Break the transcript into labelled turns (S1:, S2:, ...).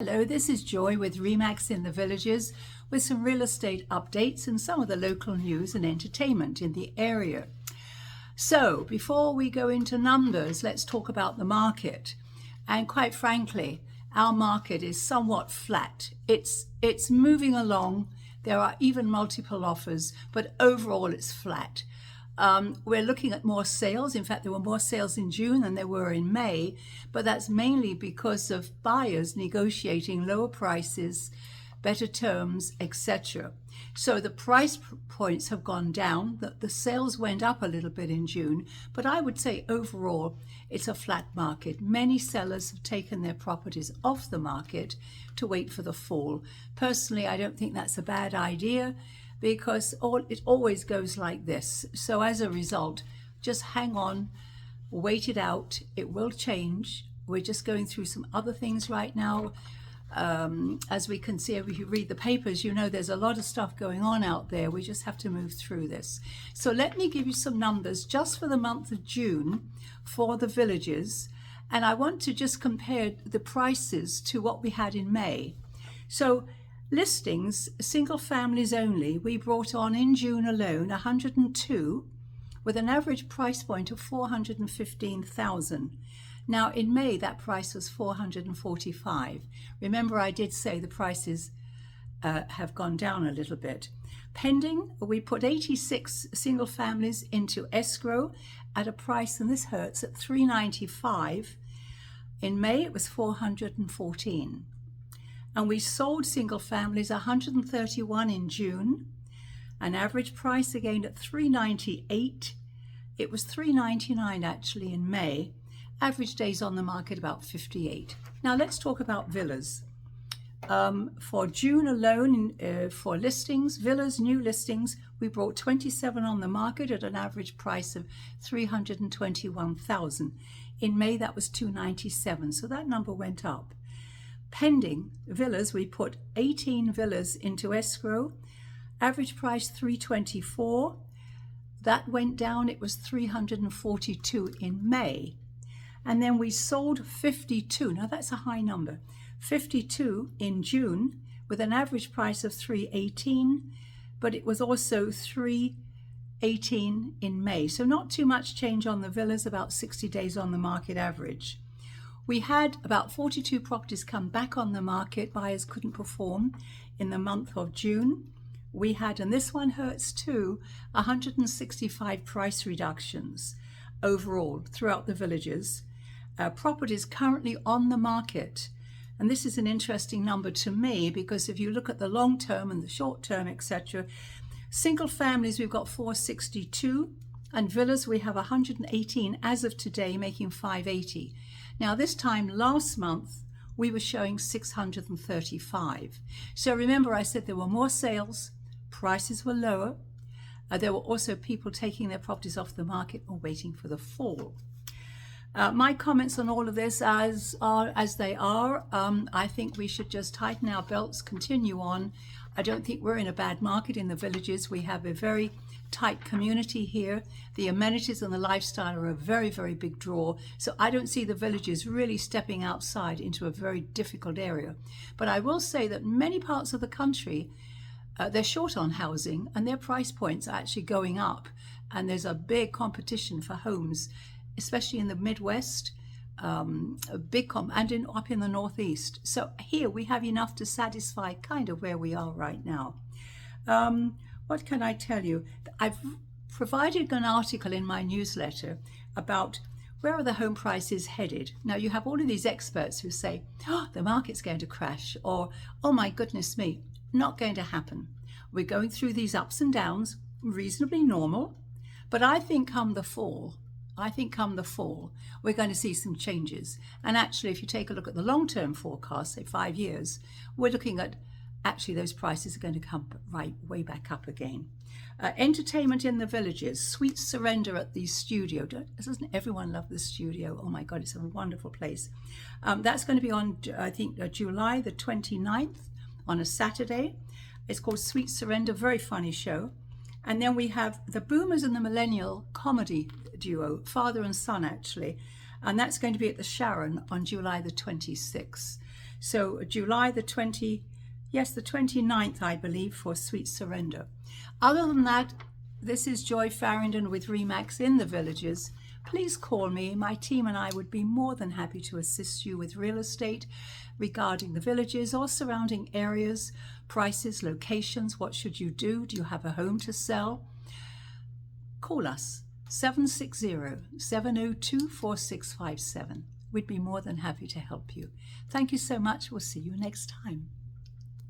S1: Hello, this is Joy with Remax in the Villages with some real estate updates and some of the local news and entertainment in the area. So before we go into numbers, let's talk about the market. And quite frankly, our market is somewhat flat. It's moving along. There are even multiple offers, but overall it's flat. We're looking at more sales. In fact, there were more sales in June than there were in May, but that's mainly because of buyers negotiating lower prices, better terms, etc. So the price points have gone down. The sales went up a little bit in June, but I would say overall it's a flat market. Many sellers have taken their properties off the market to wait for the fall. Personally, I don't think that's a bad idea, because it always goes like this. So as a result, just hang on, wait it out. It will change. We're just going through some other things right now. As we can see, if you read the papers, you know there's a lot of stuff going on out there. We just have to move through this. So let me give you some numbers just for the month of June for the villages. And I want to just compare the prices to what we had in May. So listings, single families only, we brought on in June alone 102 with an average price point of 415,000. Now in May that price was 445. Remember, I did say the prices have gone down a little bit. Pending, we put 86 single families into escrow at a price, and this hurts, at 395. In May it was 414. And we sold single families 131 in June, an average price again at 398. It was 399 actually in May. Average days on the market about 58. Now let's talk about villas. For June alone, for listings, villas, new listings, we brought 27 on the market at an average price of 321,000. In May that was 297, so that number went up. Pending villas, we put 18 villas into escrow, average price 324. That went down, it was 342 in May. And then we sold 52, now that's a high number, 52 in June with an average price of 318, but it was also 318 in May. So not too much change on the villas, about 60 days on the market average. We had about 42 properties come back on the market. Buyers couldn't perform in the month of June. We had, and this one hurts too, 165 price reductions overall throughout the villages. Properties currently on the market, and this is an interesting number to me because if you look at the long term and the short term, etc., single families we've got 462, and villas we have 118 as of today, making 580. Now this time last month we were showing 635. So remember, I said there were more sales, prices were lower. There were also people taking their properties off the market or waiting for the fall. My comments on all of this as they are. I think we should just tighten our belts, continue on. I don't think we're in a bad market in the villages. We have a very tight community here. The amenities and the lifestyle are a very, very big draw. So I don't see the villages really stepping outside into a very difficult area. But I will say that many parts of the country, they're short on housing and their price points are actually going up. And there's a big competition for homes, especially in the Midwest, and up in the Northeast. So here we have enough to satisfy kind of where we are right now. What can I tell you? I've provided an article in my newsletter about where are the home prices headed. Now you have all of these experts who say, oh, the market's going to crash, or, oh my goodness me, not going to happen. We're going through these ups and downs, reasonably normal, but I think come the fall, we're going to see some changes. And actually, if you take a look at the long-term forecast, say 5 years, we're looking at actually those prices are going to come right way back up again. Entertainment in the villages, Sweet Surrender at the studio. Doesn't everyone love the studio? Oh my God, it's a wonderful place. That's going to be on, I think, July the 29th on a Saturday. It's called Sweet Surrender, very funny show. And then we have the Boomers and the Millennial comedy duo, father and son actually, and that's going to be at the Sharon on July the 26th. So July the 29th, I believe, for Sweet Surrender. Other than that, this is Joy Farrington with RE/MAX in the Villages. Please call me. My team and I would be more than happy to assist you with real estate regarding the Villages or surrounding areas, prices, locations. What should you do? Do you have a home to sell? Call us, 760-702-4657. We'd be more than happy to help you. Thank you so much. We'll see you next time.